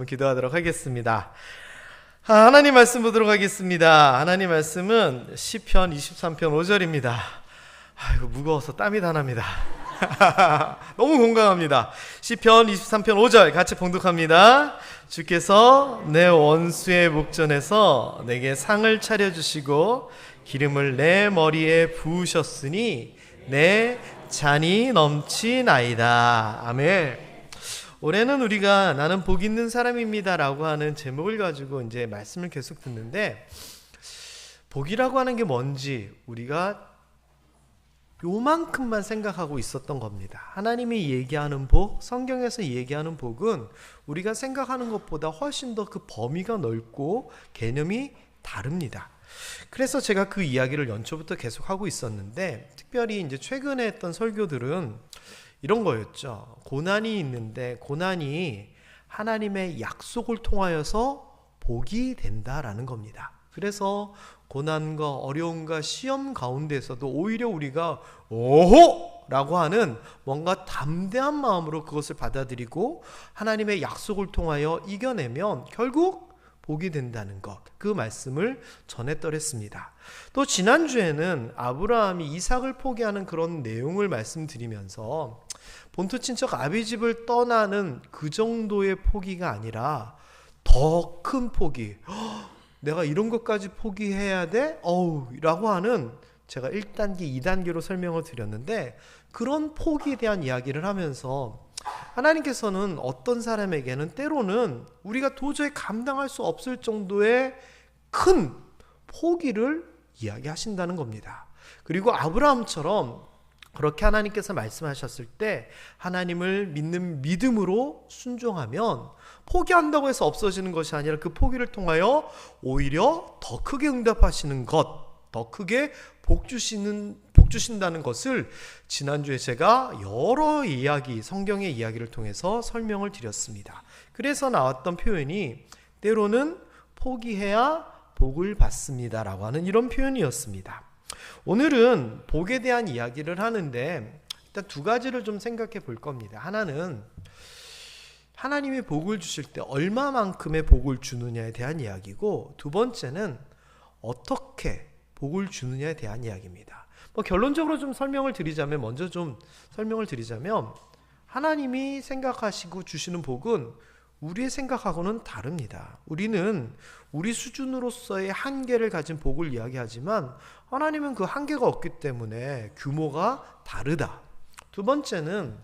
기도하도록 하겠습니다. 하나님 말씀 보도록 하겠습니다. 하나님 말씀은 시편 23편 5절입니다. 이거 무거워서 땀이 다 납니다. 너무 공감합니다. 시편 23편 5절 같이 봉독합니다. 주께서 내 원수의 목전에서 내게 상을 차려주시고 기름을 내 머리에 부으셨으니 내 잔이 넘치나이다. 아멘. 올해는 우리가 나는 복 있는 사람입니다 라고 하는 제목을 가지고 이제 말씀을 계속 듣는데, 복이라고 하는 게 뭔지 우리가 요만큼만 생각하고 있었던 겁니다. 하나님이 얘기하는 복, 성경에서 얘기하는 복은 우리가 생각하는 것보다 훨씬 더 그 범위가 넓고 개념이 다릅니다. 그래서 제가 그 이야기를 연초부터 계속 하고 있었는데, 특별히 이제 최근에 했던 설교들은 이런 거였죠. 고난이 있는데 고난이 하나님의 약속을 통하여서 복이 된다라는 겁니다. 그래서 고난과 어려움과 시험 가운데서도 오히려 우리가 오호! 라고 하는 뭔가 담대한 마음으로 그것을 받아들이고 하나님의 약속을 통하여 이겨내면 결국 복이 된다는 것, 그 말씀을 전했더랬습니다. 또 지난주에는 아브라함이 이삭을 포기하는 그런 내용을 말씀드리면서 본토 친척 아비집을 떠나는 그 정도의 포기가 아니라 더 큰 포기, 내가 이런 것까지 포기해야 돼? 라고 하는, 제가 1단계, 2단계로 설명을 드렸는데, 그런 포기에 대한 이야기를 하면서 하나님께서는 어떤 사람에게는 때로는 우리가 도저히 감당할 수 없을 정도의 큰 포기를 이야기하신다는 겁니다. 그리고 아브라함처럼 그렇게 하나님께서 말씀하셨을 때 하나님을 믿는 믿음으로 순종하면 포기한다고 해서 없어지는 것이 아니라 그 포기를 통하여 오히려 더 크게 응답하시는 것, 더 크게 복 주신다는 것을 지난주에 제가 여러 이야기, 성경의 이야기를 통해서 설명을 드렸습니다. 그래서 나왔던 표현이 때로는 포기해야 복을 받습니다 라고 하는 이런 표현이었습니다. 오늘은 복에 대한 이야기를 하는데 일단 두 가지를 좀 생각해 볼 겁니다. 하나는 하나님이 복을 주실 때 얼마만큼의 복을 주느냐에 대한 이야기고, 두 번째는 어떻게 복을 주느냐에 대한 이야기입니다. 결론적으로 좀 설명을 드리자면, 먼저 좀 설명을 드리자면, 하나님이 생각하시고 주시는 복은 우리의 생각하고는 다릅니다. 우리는 우리 수준으로서의 한계를 가진 복을 이야기하지만 하나님은 그 한계가 없기 때문에 규모가 다르다. 두 번째는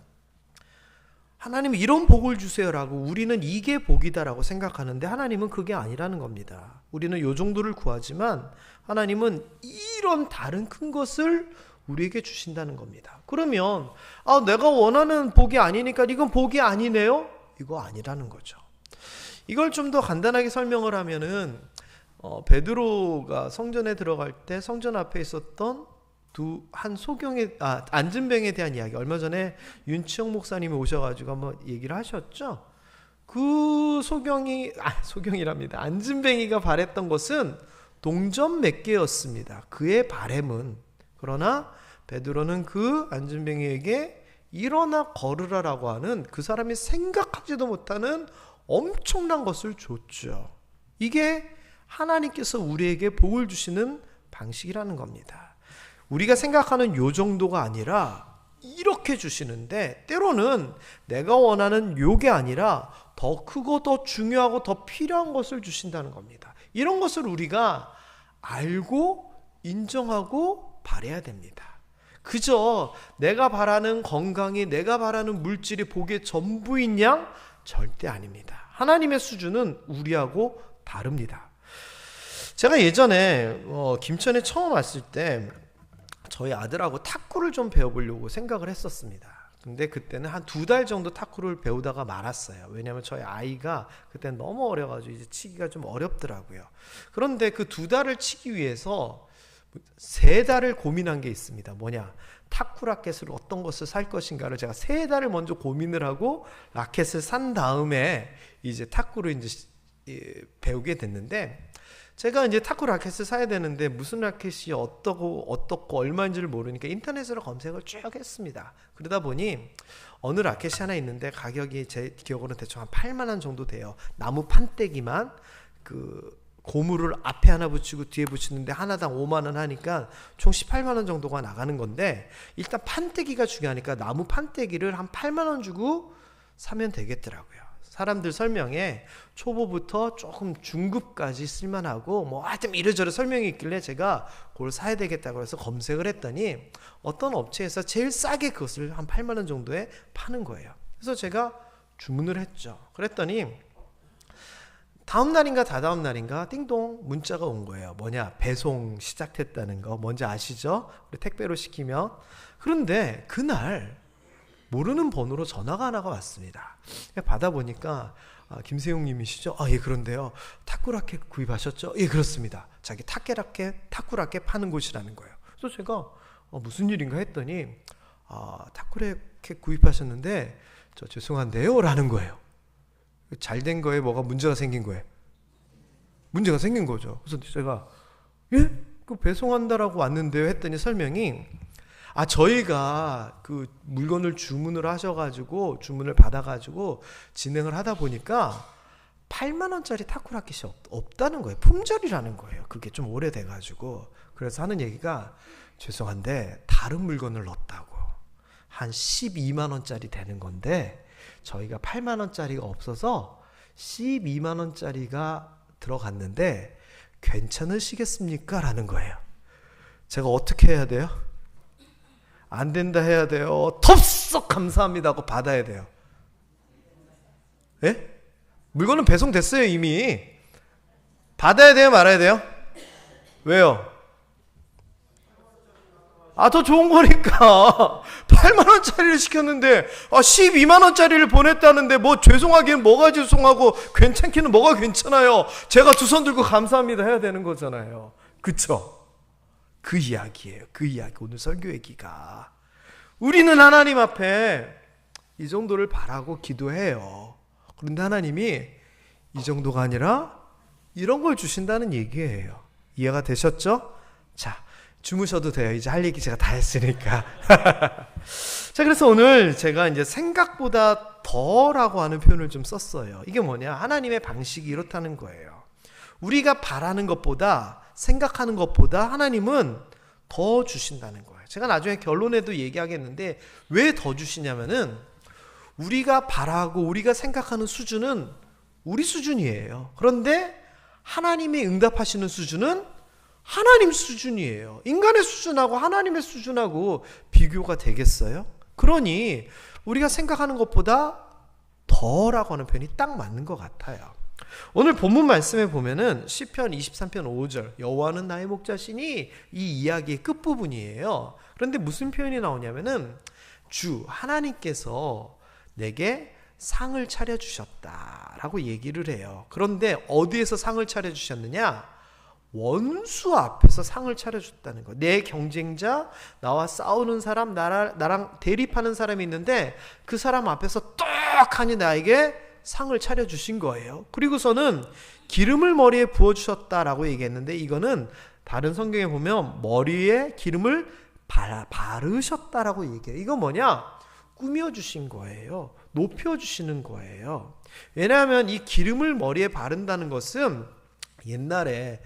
하나님이 이런 복을 주세요라고 우리는 이게 복이다라고 생각하는데 하나님은 그게 아니라는 겁니다. 우리는 요 정도를 구하지만 하나님은 이런 다른 큰 것을 우리에게 주신다는 겁니다. 그러면 내가 원하는 복이 아니니까 이건 복이 아니네요? 이거 아니라는 거죠. 이걸 좀 더 간단하게 설명을 하면은 베드로가 성전에 들어갈 때 성전 앞에 있었던 안진뱅에 대한 이야기, 얼마 전에 윤치영 목사님이 오셔가지고 한번 얘기를 하셨죠. 그 소경이랍니다. 안진뱅이가 바랬던 것은 동전 몇 개였습니다. 그의 바램은. 그러나 베드로는 그 안진뱅이에게 일어나 걸으라라고 하는, 그 사람이 생각하지도 못하는 엄청난 것을 줬죠. 이게 하나님께서 우리에게 복을 주시는 방식이라는 겁니다. 우리가 생각하는 요 정도가 아니라 이렇게 주시는데, 때로는 내가 원하는 요게 아니라 더 크고 더 중요하고 더 필요한 것을 주신다는 겁니다. 이런 것을 우리가 알고 인정하고 바라야 됩니다. 그저 내가 바라는 건강이, 내가 바라는 물질이 복의 전부인 양? 절대 아닙니다. 하나님의 수준은 우리하고 다릅니다. 제가 예전에 김천에 처음 왔을 때 저희 아들하고 탁구를 좀 배워보려고 생각을 했었습니다. 근데 그때는 한 2달 정도 탁구를 배우다가 말았어요. 왜냐하면 저희 아이가 그때는 너무 어려가지고 이제 치기가 좀 어렵더라고요. 그런데 그 2달을 치기 위해서 3달을 고민한 게 있습니다. 뭐냐? 탁구 라켓을 어떤 것을 살 것인가를 제가 3달을 먼저 고민을 하고 라켓을 산 다음에 이제 탁구를 이제 배우게 됐는데, 제가 이제 탁구 라켓을 사야 되는데 무슨 라켓이 어떻고 얼마인지를 모르니까 인터넷으로 검색을 쭉 했습니다. 그러다 보니 어느 라켓이 하나 있는데 가격이 제 기억으로는 대충 한 8만 원 정도 돼요. 나무 판때기만 그 고무를 앞에 하나 붙이고 뒤에 붙이는데 하나당 5만 원 하니까 총 18만 원 정도가 나가는 건데, 일단 판때기가 중요하니까 나무 판때기를 한 8만 원 주고 사면 되겠더라고요. 사람들 설명에 초보부터 조금 중급까지 쓸만하고 뭐 하여튼 이래저래 설명이 있길래 제가 그걸 사야 되겠다고 해서 검색을 했더니 어떤 업체에서 제일 싸게 그것을 한 8만 원 정도에 파는 거예요. 그래서 제가 주문을 했죠. 그랬더니 다음 날인가 다다음 날인가 띵동 문자가 온 거예요. 뭐냐, 배송 시작됐다는 거 뭔지 아시죠? 우리 택배로 시키면. 그런데 그날 모르는 번호로 전화가 하나가 왔습니다. 받아보니까 김세용 님이시죠? 예, 그런데요. 탁구 라켓 구입하셨죠? 예, 그렇습니다. 자기 탁구 라켓 파는 곳이라는 거예요. 그래서 제가 무슨 일인가 했더니 탁구 라켓 구입하셨는데 저 죄송한데요 라는 거예요. 잘 된 거에 뭐가 문제가 생긴 거예요. 문제가 생긴 거죠. 그래서 제가 예? 그 배송한다라고 왔는데요 했더니 설명이 저희가 그 물건을 주문을 하셔가지고 주문을 받아가지고 진행을 하다 보니까 8만 원짜리 탁구 라켓이 없다는 거예요. 품절이라는 거예요. 그게 좀 오래돼가지고. 그래서 하는 얘기가 죄송한데 다른 물건을 넣었다고 한 12만 원짜리 되는 건데 저희가 8만 원짜리가 없어서 12만 원짜리가 들어갔는데 괜찮으시겠습니까? 라는 거예요. 제가 어떻게 해야 돼요? 안 된다 해야 돼요? 덥석 감사합니다 하고 받아야 돼요? 예? 물건은 배송됐어요 이미. 받아야 돼요 말아야 돼요? 왜요? 더 좋은 거니까. 8만 원짜리를 시켰는데 12만 원짜리를 보냈다는데 뭐 죄송하기는 뭐가 죄송하고 괜찮기는 뭐가 괜찮아요. 제가 두 손 들고 감사합니다 해야 되는 거잖아요. 그쵸? 그 이야기예요. 그 이야기. 오늘 설교 얘기가. 우리는 하나님 앞에 이 정도를 바라고 기도해요. 그런데 하나님이 이 정도가 아니라 이런 걸 주신다는 얘기예요. 이해가 되셨죠? 자, 주무셔도 돼요. 이제 할 얘기 제가 다 했으니까. 자, 그래서 오늘 제가 이제 생각보다 더라고 하는 표현을 좀 썼어요. 이게 뭐냐? 하나님의 방식이 이렇다는 거예요. 우리가 바라는 것보다, 생각하는 것보다 하나님은 더 주신다는 거예요. 제가 나중에 결론에도 얘기하겠는데 왜 더 주시냐면은 우리가 바라고 우리가 생각하는 수준은 우리 수준이에요. 그런데 하나님이 응답하시는 수준은 하나님 수준이에요. 인간의 수준하고 하나님의 수준하고 비교가 되겠어요? 그러니 우리가 생각하는 것보다 더라고 하는 표현이 딱 맞는 것 같아요. 오늘 본문 말씀에 보면은 시편 23편 5절 여호와는 나의 목자시니 이 이야기의 끝부분이에요. 그런데 무슨 표현이 나오냐면은 주 하나님께서 내게 상을 차려주셨다라고 얘기를 해요. 그런데 어디에서 상을 차려주셨느냐? 원수 앞에서 상을 차려줬다는 거. 내 경쟁자, 나와 싸우는 사람, 나랑 대립하는 사람이 있는데 그 사람 앞에서 떡하니 나에게 상을 차려주신 거예요. 그리고서는 기름을 머리에 부어주셨다라고 얘기했는데 이거는 다른 성경에 보면 머리에 기름을 바르셨다라고 얘기해요. 이거 뭐냐? 꾸며주신 거예요. 높여주시는 거예요. 왜냐하면 이 기름을 머리에 바른다는 것은 옛날에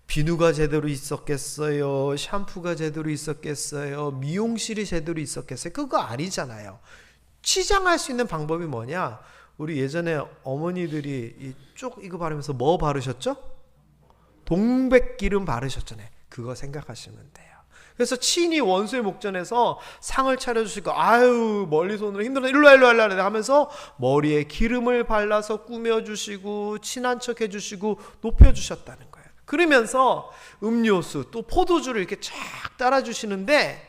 비누가 제대로 있었겠어요? 샴푸가 제대로 있었겠어요? 미용실이 제대로 있었겠어요? 그거 아니잖아요. 치장할 수 있는 방법이 뭐냐? 우리 예전에 어머니들이 쭉 이거 바르면서 뭐 바르셨죠? 동백기름 바르셨잖아요. 그거 생각하시면 돼요. 그래서 친히 원수의 목전에서 상을 차려주시고 아유 멀리서 오느라 힘들어 일로와 하면서 머리에 기름을 발라서 꾸며주시고 친한 척 해주시고 높여주셨다는 거예요. 그러면서 음료수 또 포도주를 이렇게 쫙 따라주시는데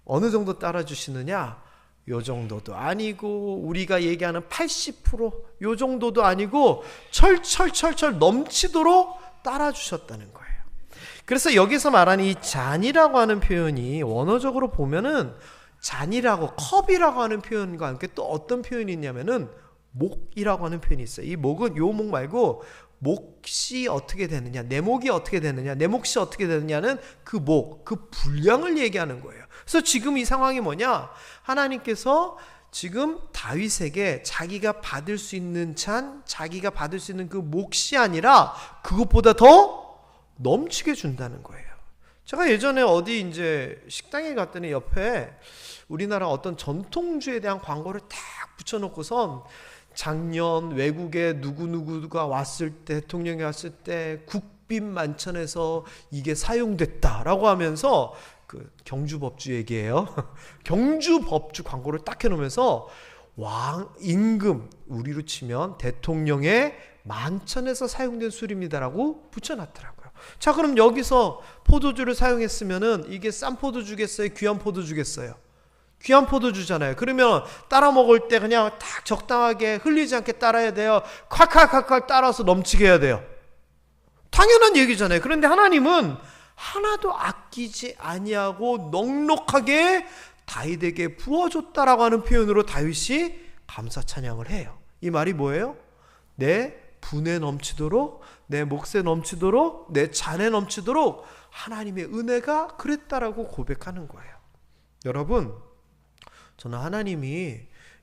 어느 정도 따라주시느냐? 요 정도도 아니고 우리가 얘기하는 80%요 정도도 아니고 철철철철 넘치도록 따라주셨다는 거예요. 그래서 여기서 말하는 이 잔이라고 하는 표현이 원어적으로 보면은 잔이라고 컵이라고 하는 표현과 함께 또 어떤 표현이 있냐면은 목이라고 하는 표현이 있어요. 이 목은 요 목 말고 몫이 어떻게 되느냐, 내 목이 어떻게 되느냐, 내 몫이 어떻게 되느냐는 그 목, 그 분량을 얘기하는 거예요. 그래서 지금 이 상황이 뭐냐? 하나님께서 지금 다윗에게 자기가 받을 수 있는 찬, 자기가 받을 수 있는 그 몫이 아니라 그것보다 더 넘치게 준다는 거예요. 제가 예전에 어디 이제 식당에 갔더니 옆에 우리나라 어떤 전통주에 대한 광고를 딱 붙여놓고선 작년 외국에 누구누구가 왔을 때, 대통령이 왔을 때 국빈 만찬에서 이게 사용됐다라고 하면서 그 경주법주 얘기예요. 경주법주 광고를 딱 해놓으면서 왕 임금, 우리로 치면 대통령의 만찬에서 사용된 술입니다라고 붙여놨더라고요. 자, 그럼 여기서 포도주를 사용했으면은 이게 싼 포도주겠어요? 귀한 포도주겠어요? 귀한 포도주잖아요. 그러면 따라 먹을 때 그냥 딱 적당하게 흘리지 않게 따라야 돼요? 콸콸콸콸 따라서 넘치게 해야 돼요? 당연한 얘기잖아요. 그런데 하나님은 하나도 아끼지 아니하고 넉넉하게 다윗에게 부어줬다라고 하는 표현으로 다윗이 감사 찬양을 해요. 이 말이 뭐예요? 내 분에 넘치도록, 내 몫에 넘치도록, 내 잔에 넘치도록 하나님의 은혜가 그랬다라고 고백하는 거예요. 여러분, 저는 하나님이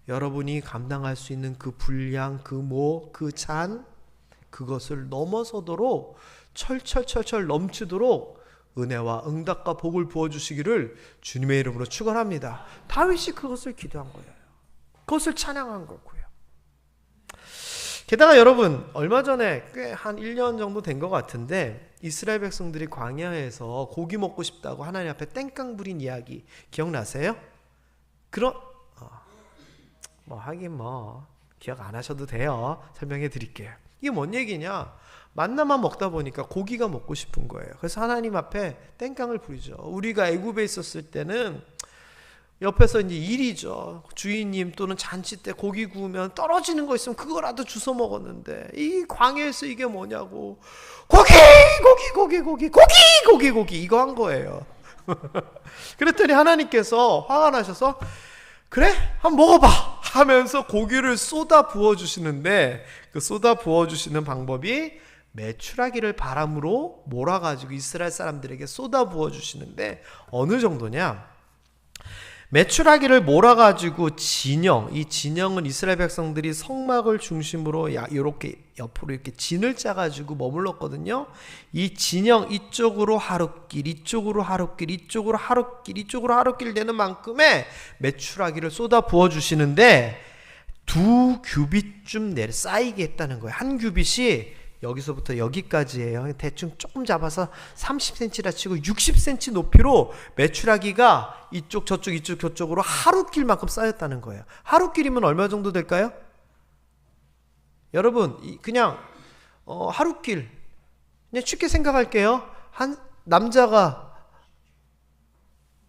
여러분이 감당할 수 있는 그 분량, 그 모, 그 잔, 그것을 넘어서도록 철철철철 넘치도록 은혜와 응답과 복을 부어주시기를 주님의 이름으로 축원합니다. 다윗이 그것을 기도한 거예요. 그것을 찬양한 거고요. 게다가 여러분, 얼마 전에 꽤 한 1년 정도 된 것 같은데 이스라엘 백성들이 광야에서 고기 먹고 싶다고 하나님 앞에 땡깡 부린 이야기 기억나세요? 하긴 기억 안 하셔도 돼요. 설명해 드릴게요. 이게 뭔 얘기냐? 만나만 먹다 보니까 고기가 먹고 싶은 거예요. 그래서 하나님 앞에 땡깡을 부리죠. 우리가 애굽에 있었을 때는 옆에서 이제 일이죠. 주인님 또는 잔치 때 고기 구우면 떨어지는 거 있으면 그거라도 주워 먹었는데 이 광야에서 이게 뭐냐고 고기 이거 한 거예요. 그랬더니 하나님께서 화가 나셔서 그래? 한번 먹어봐 하면서 고기를 쏟아 부어주시는데 그 쏟아 부어주시는 방법이 메추라기를 바람으로 몰아가지고 이스라엘 사람들에게 쏟아 부어주시는데 어느 정도냐? 메추라기를 몰아가지고 진영, 이 진영은 이스라엘 백성들이 성막을 중심으로 이렇게 옆으로 이렇게 진을 짜가지고 머물렀거든요. 이 진영 이쪽으로 하룻길, 이쪽으로 하룻길, 이쪽으로 하룻길, 이쪽으로 하룻길 되는 만큼의 메추라기를 쏟아 부어주시는데 2규빗쯤 쌓이게 했다는 거예요. 한 규빗이 여기서부터 여기까지예요. 대충 조금 잡아서 30cm라 치고 60cm 높이로 메추라기가 이쪽 저쪽 이쪽 저쪽으로 하룻길만큼 쌓였다는 거예요. 하룻길이면 얼마 정도 될까요? 여러분 그냥 하룻길 그냥 쉽게 생각할게요. 한 남자가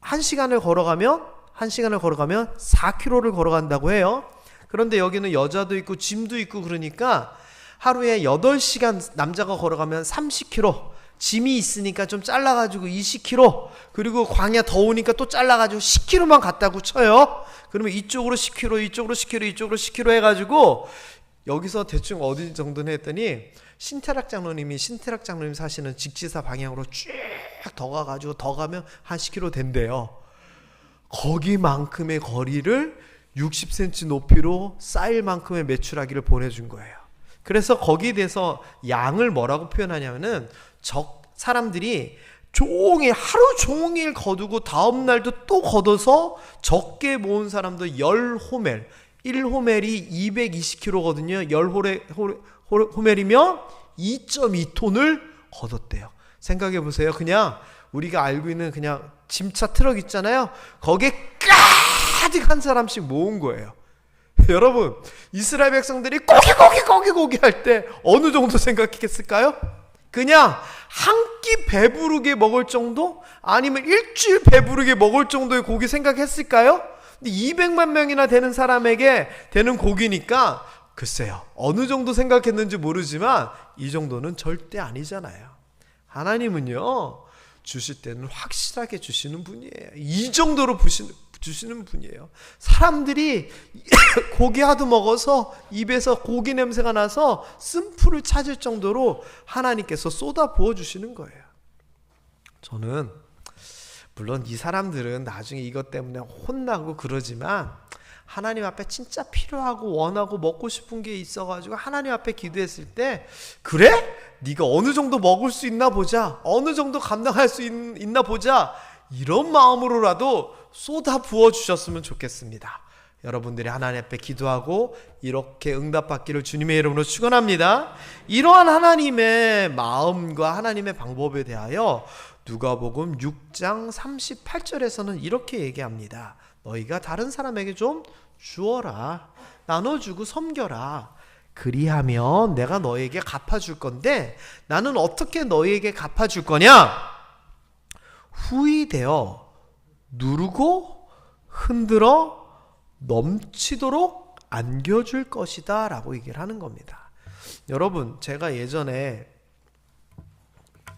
1시간을 걸어가면 4km를 걸어간다고 해요. 그런데 여기는 여자도 있고 짐도 있고 그러니까 하루에 8시간 남자가 걸어가면 30km, 짐이 있으니까 좀 잘라가지고 20km, 그리고 광야 더우니까 또 잘라가지고 10km만 갔다고 쳐요. 그러면 이쪽으로 10km, 이쪽으로 10km, 이쪽으로 10km 해가지고 여기서 대충 어디 정도는 했더니 신태락 장로님 사시는 직지사 방향으로 쭉 더 가가지고 더 가면 한 10km 된대요. 거기만큼의 거리를 60cm 높이로 쌓일 만큼의 메추라기를 보내준 거예요. 그래서 거기에 대해서 양을 뭐라고 표현하냐면은 사람들이 하루 종일 거두고 다음날도 또 걷어서 적게 모은 사람도 10호멜, 1호멜이 220kg거든요. 10호멜이면 2.2톤을 걷었대요. 생각해 보세요. 그냥 우리가 알고 있는 그냥 짐차 트럭 있잖아요. 거기에 가득 한 사람씩 모은 거예요. 여러분, 이스라엘 백성들이 고기 할 때 어느 정도 생각했을까요? 그냥 한 끼 배부르게 먹을 정도? 아니면 일주일 배부르게 먹을 정도의 고기 생각했을까요? 근데 200만 명이나 되는 사람에게 되는 고기니까 글쎄요, 어느 정도 생각했는지 모르지만 이 정도는 절대 아니잖아요. 하나님은요, 주실 때는 확실하게 주시는 분이에요. 이 정도로 주시는 분이에요. 사람들이 고기 하도 먹어서 입에서 고기 냄새가 나서 쓴풀을 찾을 정도로 하나님께서 쏟아 부어주시는 거예요. 저는 물론 이 사람들은 나중에 이것 때문에 혼나고 그러지만 하나님 앞에 진짜 필요하고 원하고 먹고 싶은 게 있어가지고 하나님 앞에 기도했을 때, 그래? 네가 어느 정도 먹을 수 있나 보자, 어느 정도 감당할 수 있나 보자, 이런 마음으로라도 쏟아 부어 주셨으면 좋겠습니다. 여러분들이 하나님 앞에 기도하고 이렇게 응답받기를 주님의 이름으로 축원합니다. 이러한 하나님의 마음과 하나님의 방법에 대하여 누가복음 6장 38절에서는 이렇게 얘기합니다. 너희가 다른 사람에게 좀 주어라, 나눠주고 섬겨라. 그리하면 내가 너에게 갚아줄 건데, 나는 어떻게 너에게 갚아줄 거냐? 후히 되어 누르고 흔들어 넘치도록 안겨줄 것이다 라고 얘기를 하는 겁니다. 여러분, 제가 예전에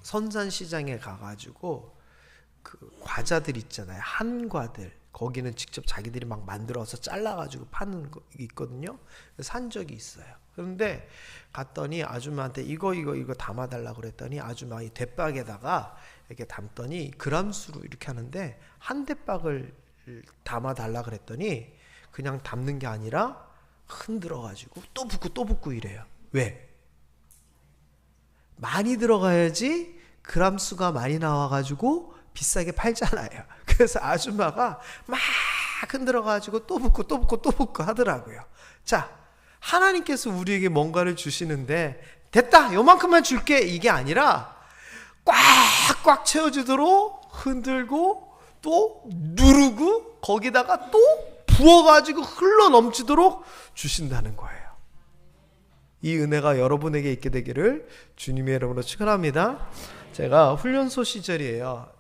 선산시장에 가가지고 그 과자들 있잖아요, 한과들, 거기는 직접 자기들이 막 만들어서 잘라가지고 파는 거 있거든요. 산 적이 있어요. 그런데 갔더니 아줌마한테 이거 담아달라고 그랬더니 아줌마 이 대박에다가 이렇게 담더니 그람수로 이렇게 하는데, 한 대박을 담아달라 그랬더니 그냥 담는 게 아니라 흔들어가지고 또 붓고 이래요. 왜? 많이 들어가야지 그람수가 많이 나와가지고 비싸게 팔잖아요. 그래서 아줌마가 막 흔들어가지고 또 붓고 하더라고요. 자, 하나님께서 우리에게 뭔가를 주시는데 됐다, 요만큼만 줄게, 이게 아니라 꽉꽉 채워주도록 흔들고 또 누르고 거기다가 또 부어가지고 흘러 넘치도록 주신다는 거예요. 이 은혜가 여러분에게 있게 되기를 주님의 이름으로 축원합니다. 제가 훈련소 시절이에요.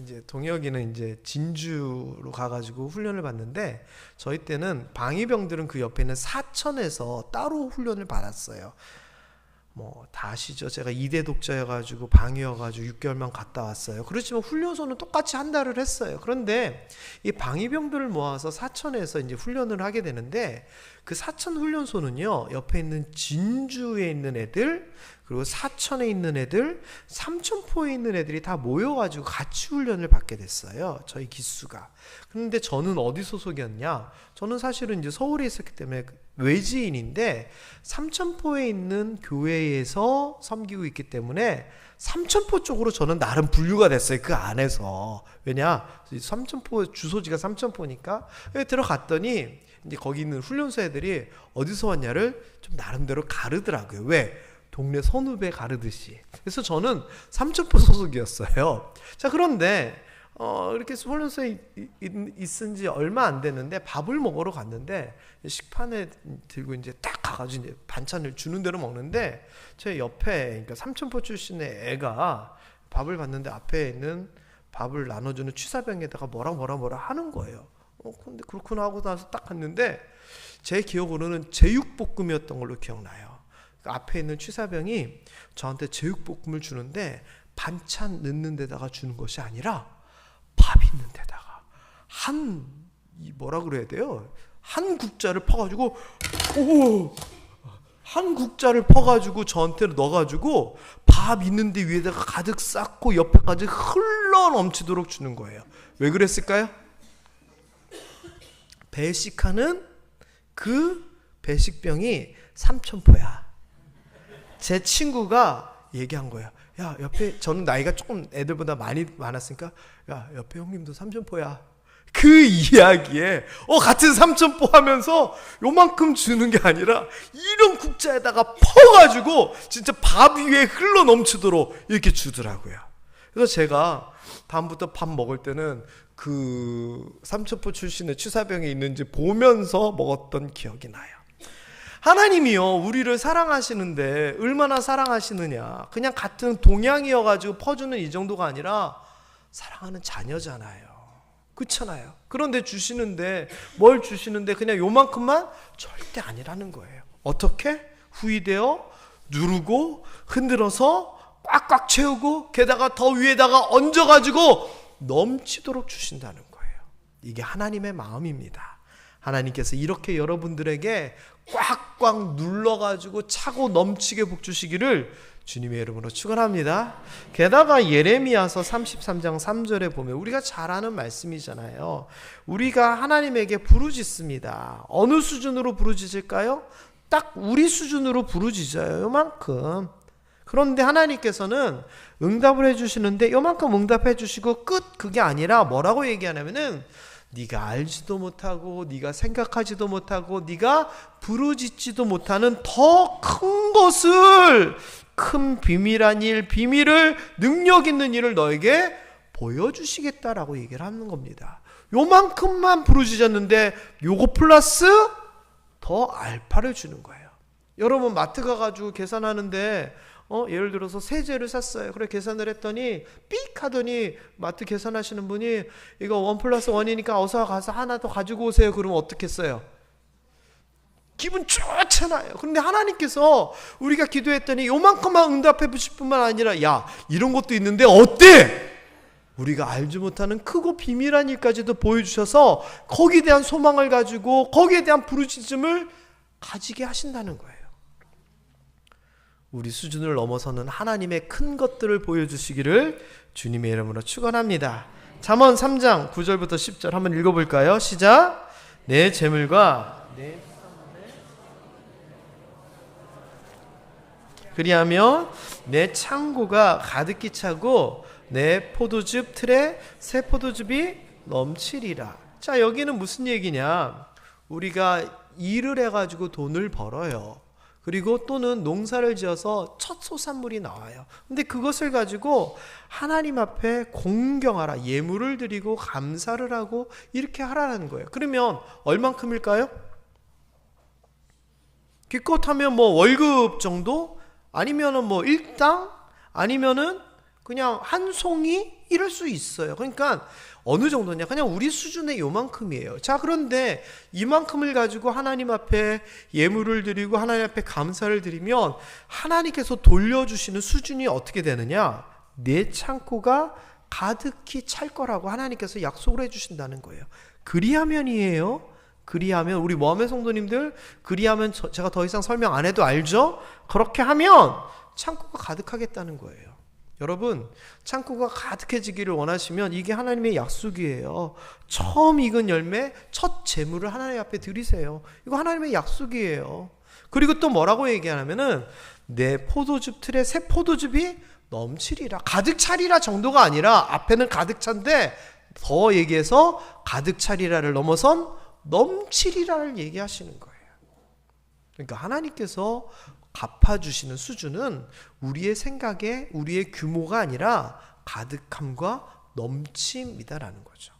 이제 동혁이는 이제 진주로 가가지고 훈련을 받는데, 저희 때는 방위병들은 그 옆에 있는 사천에서 따로 훈련을 받았어요. 뭐 다 아시죠? 제가 2대 독자여가지고 방위여가지고 6개월만 갔다 왔어요. 그렇지만 훈련소는 똑같이 한 달을 했어요. 그런데 이 방위병들을 모아서 사천에서 이제 훈련을 하게 되는데, 그 사천 훈련소는요, 옆에 있는 진주에 있는 애들, 그리고 사천에 있는 애들, 삼천포에 있는 애들이 다 모여가지고 같이 훈련을 받게 됐어요. 저희 기수가. 그런데 저는 어디 소속이었냐? 저는 사실은 이제 서울에 있었기 때문에 외지인인데 삼천포에 있는 교회에서 섬기고 있기 때문에 삼천포 쪽으로 저는 나름 분류가 됐어요. 그 안에서. 왜냐? 삼천포 주소지가 삼천포니까. 들어갔더니 이제 거기 있는 훈련소 애들이 어디서 왔냐를 좀 나름대로 가르더라고요. 왜? 동네 선후배 가르듯이. 그래서 저는 삼천포 소속이었어요. 자, 그런데 이렇게 훈련소에 있은 지 얼마 안 됐는데 밥을 먹으러 갔는데 식판에 들고 이제 딱 가가지고 이제 반찬을 주는 대로 먹는데, 제 옆에, 그러니까 삼천포 출신의 애가 밥을 봤는데 앞에 있는 밥을 나눠주는 취사병에다가 뭐라 하는 거예요. 근데 그렇구나 하고 나서 딱 갔는데 제 기억으로는 제육볶음이었던 걸로 기억나요. 앞에 있는 취사병이 저한테 제육볶음을 주는데 반찬 넣는 데다가 주는 것이 아니라 밥 있는 데다가 뭐라 그래야 돼요? 한 국자를 퍼가지고, 한 국자를 퍼가지고 저한테 넣어가지고 밥 있는 데 위에다가 가득 쌓고 옆에까지 흘러 넘치도록 주는 거예요. 왜 그랬을까요? 배식하는 그 배식병이 삼천포야. 제 친구가 얘기한 거예요. 야, 옆에, 저는 나이가 조금 애들보다 많았으니까, 야, 옆에 형님도 삼천포야. 그 이야기에 같은 삼천포 하면서 요만큼 주는 게 아니라 이런 국자에다가 퍼가지고 진짜 밥 위에 흘러 넘치도록 이렇게 주더라고요. 그래서 제가 다음부터 밥 먹을 때는 그 삼천포 출신의 취사병이 있는지 보면서 먹었던 기억이 나요. 하나님이요, 우리를 사랑하시는데 얼마나 사랑하시느냐. 그냥 같은 동양이어가지고 퍼주는 이 정도가 아니라 사랑하는 자녀잖아요. 그렇잖아요. 그런데 주시는데, 뭘 주시는데 그냥 요만큼만 절대 아니라는 거예요. 어떻게? 후이되어 누르고 흔들어서 꽉꽉 채우고 게다가 더 위에다가 얹어가지고 넘치도록 주신다는 거예요. 이게 하나님의 마음입니다. 하나님께서 이렇게 여러분들에게 꽉꽉 눌러가지고 차고 넘치게 복 주시기를 주님의 이름으로 축원합니다. 게다가 예레미야서 33장 3절에 보면 우리가 잘 아는 말씀이잖아요. 우리가 하나님에게 부르짖습니다. 어느 수준으로 부르짖을까요? 딱 우리 수준으로 부르짖어요. 요만큼. 그런데 하나님께서는 응답을 해주시는데 요만큼 응답해 주시고 끝. 그게 아니라 뭐라고 얘기하냐면은 네가 알지도 못하고 네가 생각하지도 못하고 네가 부르짖지도 못하는 더 큰 것을, 큰 비밀한 일, 비밀을, 능력 있는 일을 너에게 보여주시겠다라고 얘기를 하는 겁니다. 요만큼만 부르짖었는데 요거 플러스 더 알파를 주는 거예요. 여러분 마트 가가지고 계산하는데 예를 들어서 세제를 샀어요. 그래 계산을 했더니 삑 하더니 마트 계산하시는 분이 이거 1+1이니까 어서 가서 하나 더 가지고 오세요. 그러면 어떻겠어요? 기분 좋잖아요. 그런데 하나님께서 우리가 기도했더니 요만큼만 응답해 주실 뿐만 아니라 야 이런 것도 있는데 어때? 우리가 알지 못하는 크고 비밀한 일까지도 보여주셔서 거기에 대한 소망을 가지고 거기에 대한 부르짖음을 가지게 하신다는 거예요. 우리 수준을 넘어서는 하나님의 큰 것들을 보여주시기를 주님의 이름으로 축원합니다. 잠언 3장 9절부터 10절 한번 읽어볼까요? 시작. 내 재물과 내 그리하면 내 창고가 가득히 차고 내 포도즙 틀에 새 포도즙이 넘치리라. 자, 여기는 무슨 얘기냐? 우리가 일을 해가지고 돈을 벌어요. 그리고 또는 농사를 지어서 첫 소산물이 나와요. 근데 그것을 가지고 하나님 앞에 공경하라, 예물을 드리고 감사를 하고 이렇게 하라는 거예요. 그러면 얼만큼일까요? 기껏 하면 뭐 월급 정도? 아니면은 뭐 일당? 아니면은 그냥 한 송이? 이럴 수 있어요. 그러니까 어느 정도냐? 그냥 우리 수준의 요만큼이에요. 자, 그런데 이만큼을 가지고 하나님 앞에 예물을 드리고 하나님 앞에 감사를 드리면 하나님께서 돌려주시는 수준이 어떻게 되느냐? 내 창고가 가득히 찰 거라고 하나님께서 약속을 해주신다는 거예요. 그리하면이에요. 그리하면 우리 모함의 성도님들 그리하면 제가 더 이상 설명 안 해도 알죠? 그렇게 하면 창고가 가득하겠다는 거예요. 여러분 창고가 가득해지기를 원하시면 이게 하나님의 약속이에요. 처음 익은 열매 첫 재물을 하나님 앞에 드리세요. 이거 하나님의 약속이에요. 그리고 또 뭐라고 얘기하냐면은 내 포도즙 틀에 새 포도즙이 넘치리라. 가득 차리라 정도가 아니라 앞에는 가득 찬데 더 얘기해서 가득 차리라를 넘어선 넘치리라를 얘기하시는 거예요. 그러니까 하나님께서 갚아주시는 수준은 우리의 생각에 우리의 규모가 아니라 가득함과 넘침이다라는 거죠.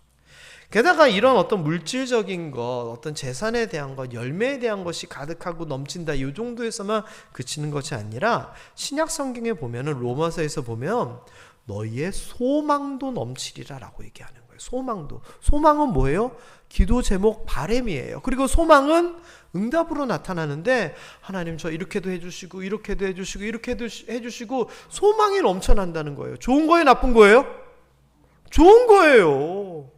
게다가 이런 어떤 물질적인 것, 어떤 재산에 대한 것, 열매에 대한 것이 가득하고 넘친다 이 정도에서만 그치는 것이 아니라 신약 성경에 보면은 로마서에서 보면 너희의 소망도 넘치리라라고 얘기하는 거예요. 소망도. 소망은 뭐예요? 기도 제목 바램이에요. 그리고 소망은 응답으로 나타나는데 하나님 저 이렇게도 해주시고 이렇게도 해주시고 이렇게도 해주시고 소망이 넘쳐난다는 거예요. 좋은 거예요? 나쁜 거예요? 좋은 거예요.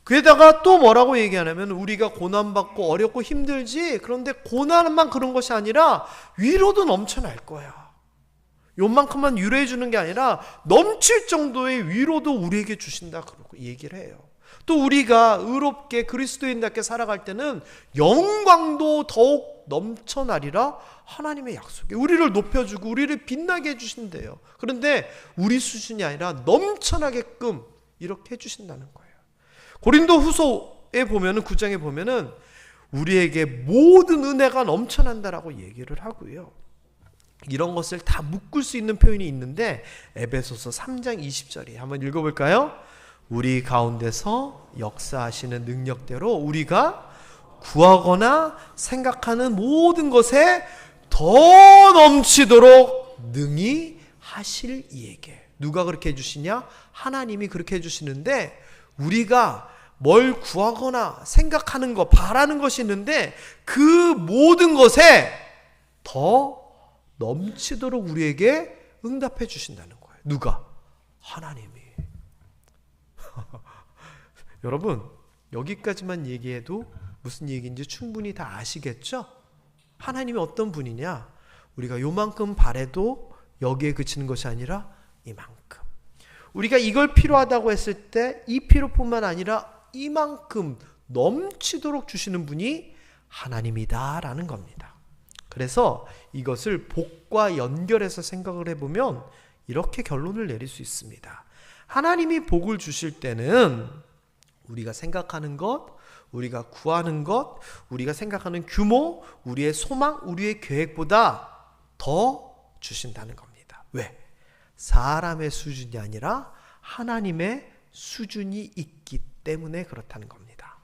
그에다가 또 뭐라고 얘기하냐면 우리가 고난받고 어렵고 힘들지 그런데 고난만 그런 것이 아니라 위로도 넘쳐날 거야. 요만큼만 위로해 주는 게 아니라 넘칠 정도의 위로도 우리에게 주신다 그러고 얘기를 해요. 또 우리가 의롭게 그리스도인답게 살아갈 때는 영광도 더욱 넘쳐나리라 하나님의 약속에 우리를 높여주고 우리를 빛나게 해주신대요. 그런데 우리 수준이 아니라 넘쳐나게끔 이렇게 해주신다는 거예요. 고린도 후서에 보면은 9장에 보면은 우리에게 모든 은혜가 넘쳐난다라고 얘기를 하고요. 이런 것을 다 묶을 수 있는 표현이 있는데 에베소서 3장 20절에 한번 읽어볼까요? 우리 가운데서 역사하시는 능력대로 우리가 구하거나 생각하는 모든 것에 더 넘치도록 능히 하실 이에게. 누가 그렇게 해주시냐? 하나님이 그렇게 해주시는데 우리가 뭘 구하거나 생각하는 것, 바라는 것이 있는데 그 모든 것에 더 넘치도록 우리에게 응답해 주신다는 거예요. 누가? 하나님이. 여러분 여기까지만 얘기해도 무슨 얘기인지 충분히 다 아시겠죠? 하나님이 어떤 분이냐? 우리가 요만큼 바래도 여기에 그치는 것이 아니라 이만큼. 우리가 이걸 필요하다고 했을 때 이 필요뿐만 아니라 이만큼 넘치도록 주시는 분이 하나님이다라는 겁니다. 그래서 이것을 복과 연결해서 생각을 해보면 이렇게 결론을 내릴 수 있습니다. 하나님이 복을 주실 때는 우리가 생각하는 것, 우리가 구하는 것, 우리가 생각하는 규모, 우리의 소망, 우리의 계획보다 더 주신다는 겁니다. 왜? 사람의 수준이 아니라 하나님의 수준이 있기 때문에 그렇다는 겁니다.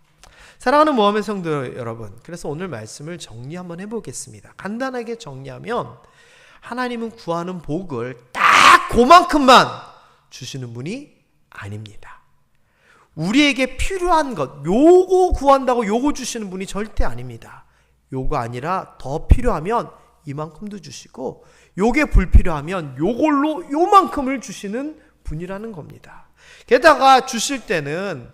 사랑하는 모함의 성도 여러분, 그래서 오늘 말씀을 정리 한번 해보겠습니다. 간단하게 정리하면 하나님은 구하는 복을 딱 그만큼만 주시는 분이 아닙니다. 우리에게 필요한 것, 요거 구한다고 요거 주시는 분이 절대 아닙니다. 요거 아니라 더 필요하면 이만큼도 주시고, 요게 불필요하면 요걸로 요만큼을 주시는 분이라는 겁니다. 게다가 주실 때는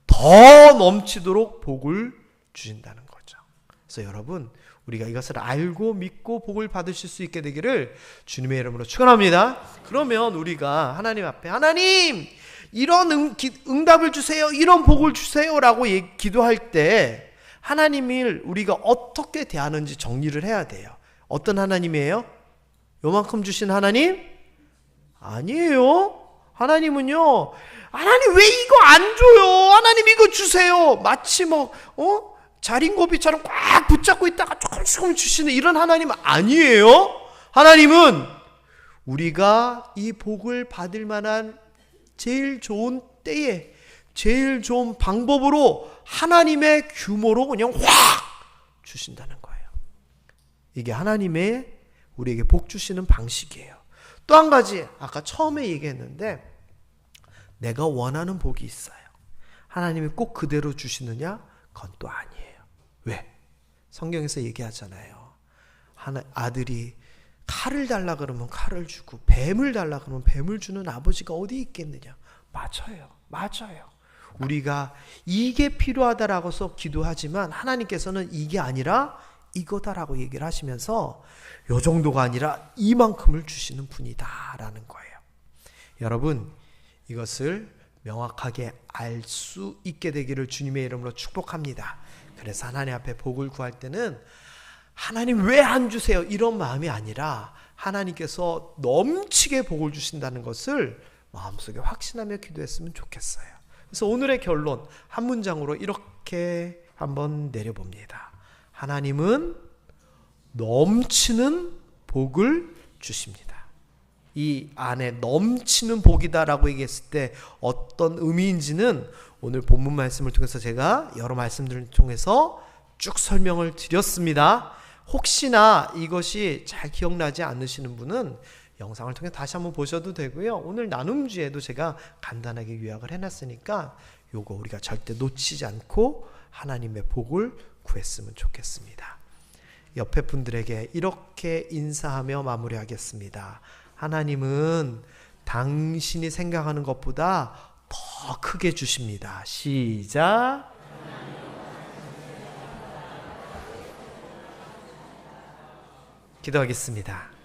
더 넘치도록 복을 주신다는 거죠. 그래서 여러분, 우리가 이것을 알고 믿고 복을 받으실 수 있게 되기를 주님의 이름으로 축원합니다. 그러면 우리가 하나님 앞에 하나님 이런 응답을 주세요, 이런 복을 주세요 라고 기도할 때 하나님을 우리가 어떻게 대하는지 정리를 해야 돼요. 어떤 하나님이에요? 요만큼 주신 하나님? 아니에요. 하나님은요, 하나님 왜 이거 안 줘요? 하나님 이거 주세요. 마치 자린고비처럼 꽉 붙잡고 있다가 조금 주시는 이런 하나님 아니에요. 하나님은 우리가 이 복을 받을 만한 제일 좋은 때에 제일 좋은 방법으로 하나님의 규모로 그냥 확 주신다는 거예요. 이게 하나님의 우리에게 복 주시는 방식이에요. 또 한 가지, 아까 처음에 얘기했는데 내가 원하는 복이 있어요. 하나님이 꼭 그대로 주시느냐? 그건 또 아니에요. 왜? 성경에서 얘기하잖아요. 아들이 칼을 달라 그러면 칼을 주고 뱀을 달라 그러면 뱀을 주는 아버지가 어디 있겠느냐? 맞아요. 우리가 이게 필요하다라고서 기도하지만 하나님께서는 이게 아니라 이거다라고 얘기를 하시면서 요 정도가 아니라 이만큼을 주시는 분이다라는 거예요. 여러분, 이것을 명확하게 알 수 있게 되기를 주님의 이름으로 축복합니다. 그래서 하나님 앞에 복을 구할 때는 하나님 왜 안 주세요? 이런 마음이 아니라 하나님께서 넘치게 복을 주신다는 것을 마음속에 확신하며 기도했으면 좋겠어요. 그래서 오늘의 결론 한 문장으로 이렇게 한번 내려봅니다. 하나님은 넘치는 복을 주십니다. 이 안에 넘치는 복이다라고 얘기했을 때 어떤 의미인지는 오늘 본문 말씀을 통해서 제가 여러 말씀들을 통해서 쭉 설명을 드렸습니다. 혹시나 이것이 잘 기억나지 않으시는 분은 영상을 통해 다시 한번 보셔도 되고요. 오늘 나눔주에도 제가 간단하게 요약을 해놨으니까 요거 우리가 절대 놓치지 않고 하나님의 복을 구했으면 좋겠습니다. 옆에 분들에게 이렇게 인사하며 마무리하겠습니다. 하나님은 당신이 생각하는 것보다 더 크게 주십니다. 시작. 기도하겠습니다.